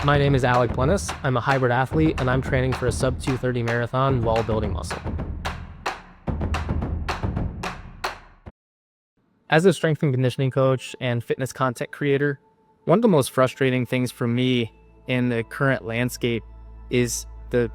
My name is Alec Plennis. I'm a hybrid athlete, and I'm training for a sub 2:30 marathon while building muscle. As a strength and conditioning coach and fitness content creator, one of the most frustrating things for me in the current landscape is the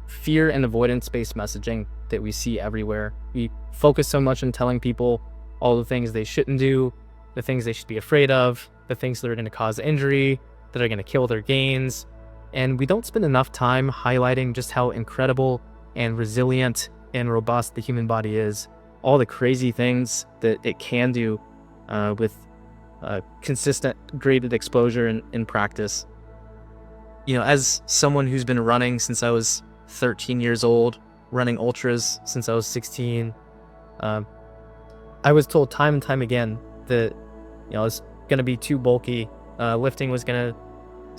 fear and avoidance-based messaging that we see everywhere. We focus so much on telling people all the things they shouldn't do, the things they should be afraid of, the things that are going to cause injury, that are going to kill their gains. And we don't spend enough time highlighting just how incredible and resilient and robust the human body is. All the crazy things that it can do with consistent graded exposure in practice. You know, as someone who's been running since I was 13 years old, running ultras since I was 16, I was told time and time again that, you know, it's going to be too bulky. Lifting was going to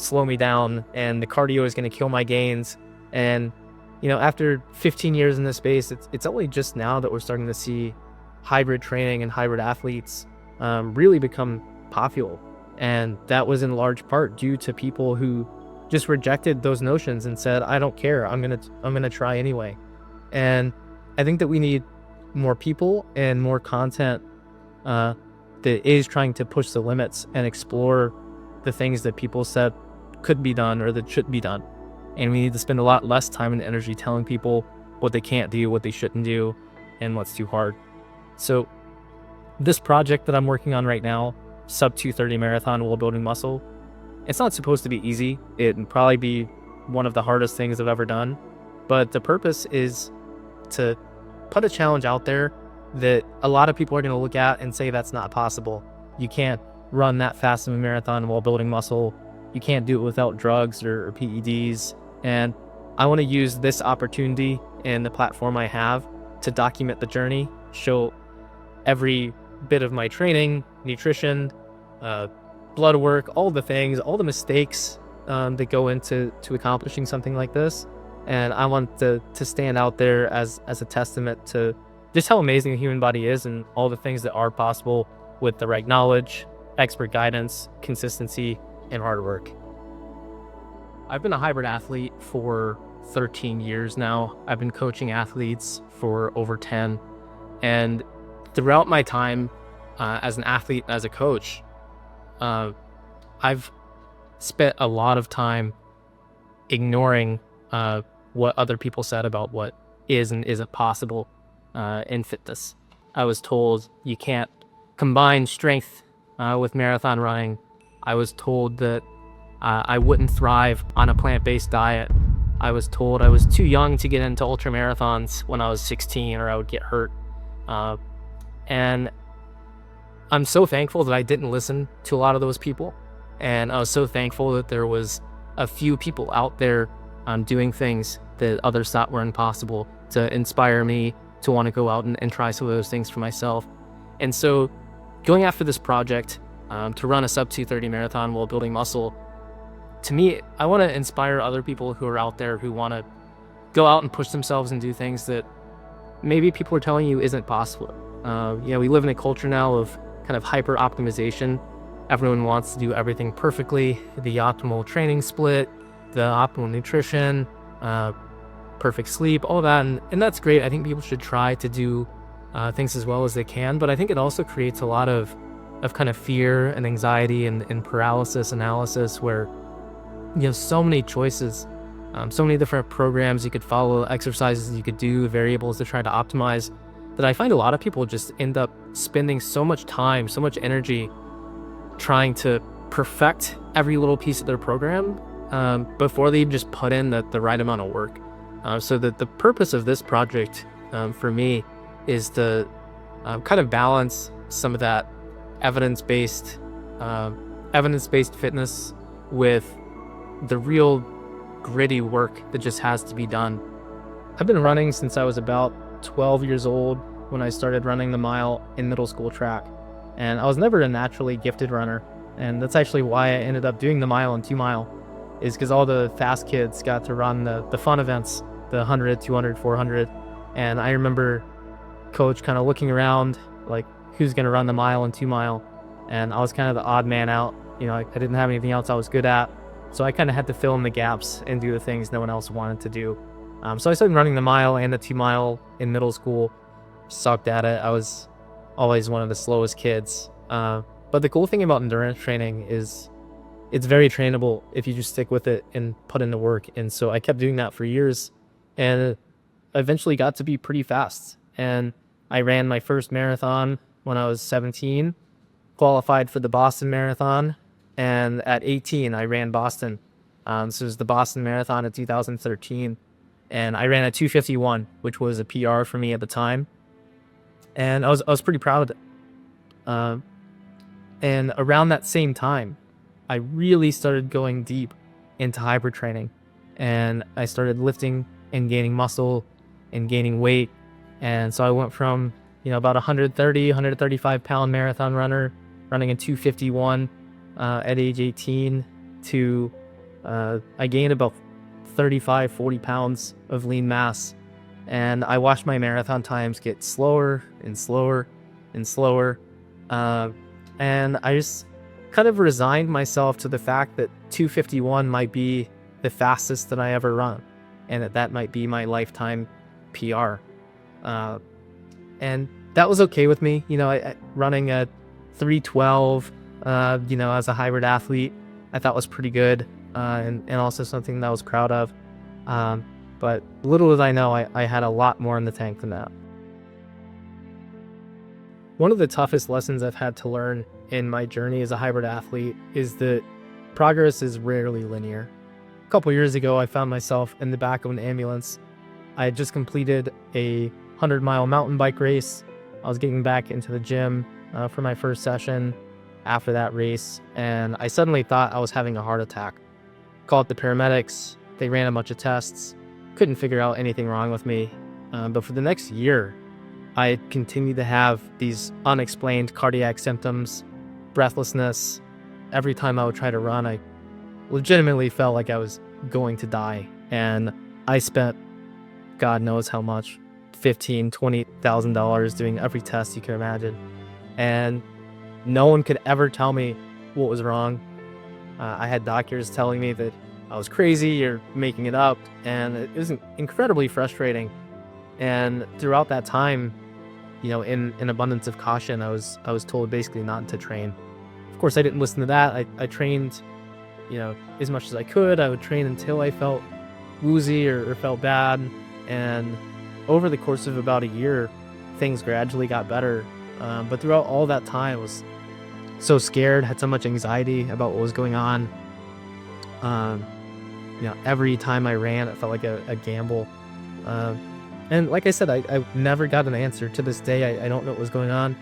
slow me down, and the cardio is going to kill my gains. And you know, after 15 years in this space, it's only just now that we're starting to see hybrid training and hybrid athletes really become popular. And that was in large part due to people who just rejected those notions and said, I don't care, I'm gonna try anyway. And I think that we need more people and more content that is trying to push the limits and explore the things that people said could be done or that should be done. And we need to spend a lot less time and energy telling people what they can't do, what they shouldn't do, and what's too hard. So this project that I'm working on right now, sub 2:30 marathon while building muscle, it's not supposed to be easy. It'd probably be one of the hardest things I've ever done. But the purpose is to put a challenge out there that a lot of people are going to look at and say that's not possible. You can't run that fast in a marathon while building muscle. You can't do it without drugs or PEDs. And I want to use this opportunity and the platform I have to document the journey, show every bit of my training, nutrition, blood work, all the things, all the mistakes that go into accomplishing something like this. And I want to stand out there as a testament to just how amazing the human body is and all the things that are possible with the right knowledge, expert guidance, consistency, and hard work. I've been a hybrid athlete for 13 years now. I've been coaching athletes for over 10. And throughout my time as an athlete, as a coach, I've spent a lot of time ignoring what other people said about what is and isn't possible in fitness. I was told you can't combine strength with marathon running. I was told that I wouldn't thrive on a plant-based diet. I was told I was too young to get into ultra marathons when I was 16 or I would get hurt. And I'm so thankful that I didn't listen to a lot of those people. And I was so thankful that there was a few people out there doing things that others thought were impossible to inspire me to want to go out and try some of those things for myself. And so going after this project to run a sub 2:30 marathon while building muscle, to me, I want to inspire other people who are out there who want to go out and push themselves and do things that maybe people are telling you isn't possible. You know, we live in a culture now of kind of hyper optimization. Everyone wants to do everything perfectly, the optimal training split, the optimal nutrition, perfect sleep, all that. And that's great. I think people should try to do things as well as they can. But I think it also creates a lot of kind of fear and anxiety and paralysis analysis where you have so many choices, so many different programs you could follow, exercises you could do, variables to try to optimize, that I find a lot of people just end up spending so much time, so much energy trying to perfect every little piece of their program before they just put in the right amount of work. So that the purpose of this project for me is to kind of balance some of that evidence-based fitness with the real gritty work that just has to be done. I've been running since I was about 12 years old when I started running the mile in middle school track. And I was never a naturally gifted runner. And that's actually why I ended up doing the mile and 2 mile, is because all the fast kids got to run the fun events, the 100, 200, 400. And I remember coach kind of looking around like, who's going to run the mile and 2 mile. And I was kind of the odd man out. You know, I didn't have anything else I was good at. So I kind of had to fill in the gaps and do the things no one else wanted to do. So I started running the mile and the 2 mile in middle school. Sucked at it. I was always one of the slowest kids. But the cool thing about endurance training is it's very trainable if you just stick with it and put in the work. And so I kept doing that for years and eventually got to be pretty fast. And I ran my first marathon when I was 17, qualified for the Boston Marathon. And at 18, I ran Boston. This was the Boston Marathon in 2013. And I ran a 2:51, which was a PR for me at the time. And I was pretty proud of it. And around that same time, I really started going deep into hybrid training. And I started lifting and gaining muscle and gaining weight. And so I went from, about 135 pound marathon runner running a 2:51 at age 18 to I gained about 40 pounds of lean mass. And I watched my marathon times get slower and slower and slower. And I just kind of resigned myself to the fact that 2:51 might be the fastest that I ever run, and that might be my lifetime PR. And that was okay with me. Running a 3:12, as a hybrid athlete, I thought was pretty good, and also something that I was proud of. But little did I know, I had a lot more in the tank than that. One of the toughest lessons I've had to learn in my journey as a hybrid athlete is that progress is rarely linear. A couple years ago, I found myself in the back of an ambulance. I had just completed a 100-mile mountain bike race. I was getting back into the gym for my first session after that race, and I suddenly thought I was having a heart attack. Called the paramedics. They ran a bunch of tests. Couldn't figure out anything wrong with me. But for the next year, I continued to have these unexplained cardiac symptoms, breathlessness. Every time I would try to run, I legitimately felt like I was going to die. And I spent God knows how much, $15,000, $20,000 doing every test you can imagine. And no one could ever tell me what was wrong. I had doctors telling me that I was crazy or making it up, and it was incredibly frustrating. And throughout that time, in abundance of caution, I was told basically not to train. Of course, I didn't listen to that. I trained, as much as I could. I would train until I felt woozy or felt bad. And over the course of about a year, things gradually got better. But throughout all that time, I was so scared, had so much anxiety about what was going on. Every time I ran, it felt like a gamble. And like I said, I never got an answer. To this day, I don't know what was going on.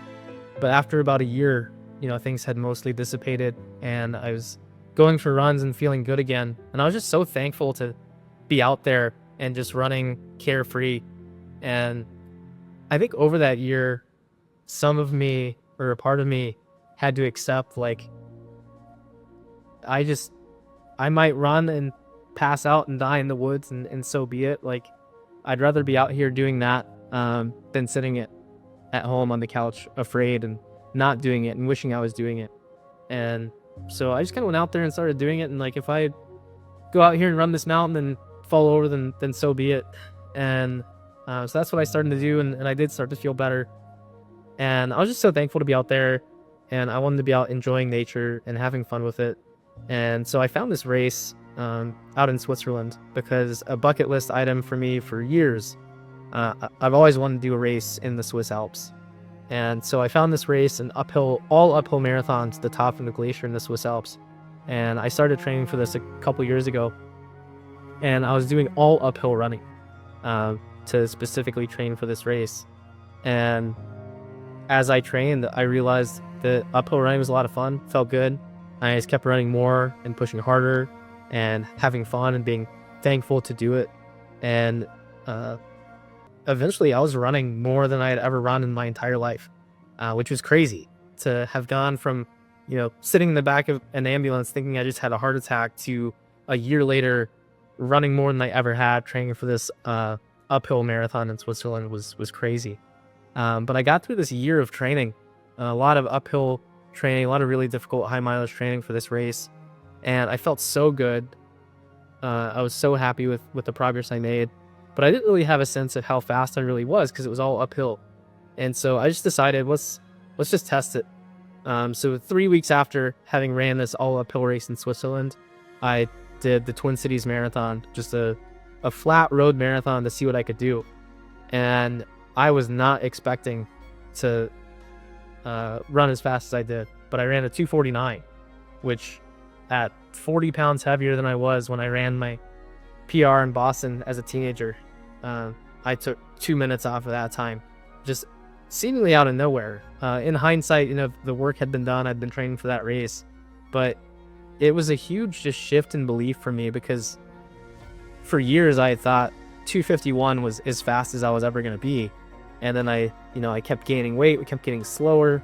But after about a year, things had mostly dissipated, and I was going for runs and feeling good again. And I was just so thankful to be out there and just running carefree. And I think over that year, some of me, or a part of me, had to accept, I might run and pass out and die in the woods, and so be it. I'd rather be out here doing that than sitting at home on the couch afraid and not doing it and wishing I was doing it. And so I just kind of went out there and started doing it. And if I go out here and run this mountain and fall over, then so be it. And so that's what I started to do. And I did start to feel better. And I was just so thankful to be out there. And I wanted to be out enjoying nature and having fun with it. And so I found this race out in Switzerland because a bucket list item for me for years. I've always wanted to do a race in the Swiss Alps. And so I found this race, all uphill marathon to the top of the glacier in the Swiss Alps. And I started training for this a couple years ago. And I was doing all uphill running to specifically train for this race. And as I trained, I realized that uphill running was a lot of fun, felt good. I just kept running more and pushing harder and having fun and being thankful to do it. And eventually I was running more than I had ever run in my entire life, which was crazy to have gone from, sitting in the back of an ambulance thinking I just had a heart attack to a year later running more than I ever had. Training for this uphill marathon in Switzerland was crazy. But I got through this year of training, a lot of uphill training, a lot of really difficult high mileage training for this race. and I felt so good. I was so happy with the progress I made, but I didn't really have a sense of how fast I really was because it was all uphill. And so I just decided, let's just test it. So 3 weeks after having ran this all uphill race in Switzerland, I did the Twin Cities Marathon, just a flat road marathon to see what I could do. And I was not expecting to run as fast as I did, but I ran a 2:49, which at 40 pounds heavier than I was when I ran my PR in Boston as a teenager. I took 2 minutes off of that time, just seemingly out of nowhere. In hindsight, the work had been done. I'd been training for that race, but it was a huge just shift in belief for me, because for years I thought 251 was as fast as I was ever going to be. And then I kept gaining weight. We kept getting slower,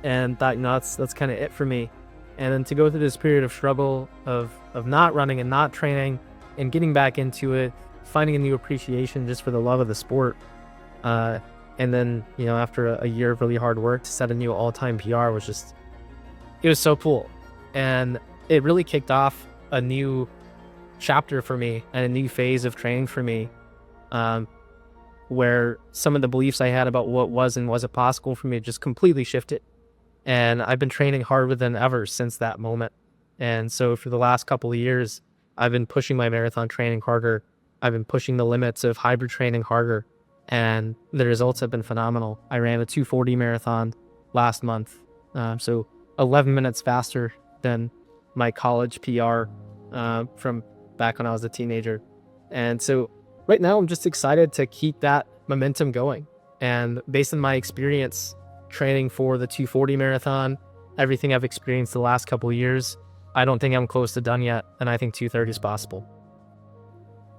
and thought, that's kind of it for me. And then to go through this period of struggle of not running and not training and getting back into it, finding a new appreciation just for the love of the sport. And then, after a year of really hard work to set a new all-time PR it was so cool. And it really kicked off a new chapter for me and a new phase of training for me, where some of the beliefs I had about what was and wasn't possible for me just completely shifted. And I've been training harder than ever since that moment. And so for the last couple of years, I've been pushing my marathon training harder. I've been pushing the limits of hybrid training harder, and the results have been phenomenal. I ran a 2:40 marathon last month, so 11 minutes faster than my college PR from back when I was a teenager. And so right now I'm just excited to keep that momentum going. And based on my experience training for the 2:40 marathon, everything I've experienced the last couple of years, I don't think I'm close to done yet, and I think 2:30 is possible.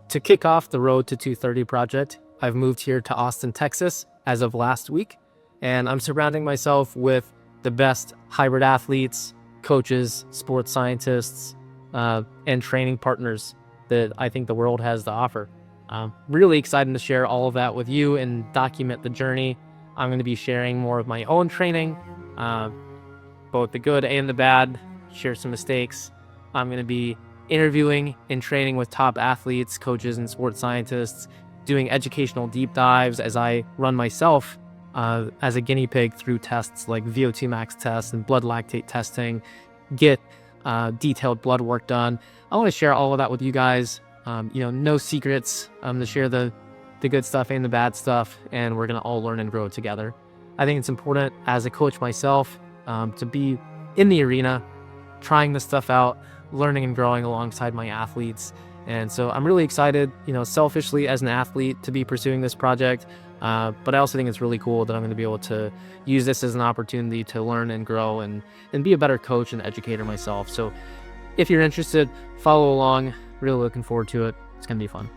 To kick off the Road to 2:30 project, I've moved here to Austin, Texas as of last week, and I'm surrounding myself with the best hybrid athletes, coaches, sports scientists, and training partners that I think the world has to offer. Really excited to share all of that with you and document the journey. I'm going to be sharing more of my own training, both the good and the bad, share some mistakes. I'm going to be interviewing and training with top athletes, coaches, and sports scientists, doing educational deep dives as I run myself as a guinea pig through tests like VO2 max tests and blood lactate testing, get detailed blood work done. I want to share all of that with you guys. No secrets. To share the good stuff and the bad stuff, and we're going to all learn and grow together. I think it's important as a coach myself to be in the arena, trying this stuff out, learning and growing alongside my athletes. And so I'm really excited, selfishly as an athlete, to be pursuing this project. But I also think it's really cool that I'm going to be able to use this as an opportunity to learn and grow and be a better coach and educator myself. So if you're interested, follow along. Really looking forward to it. It's going to be fun.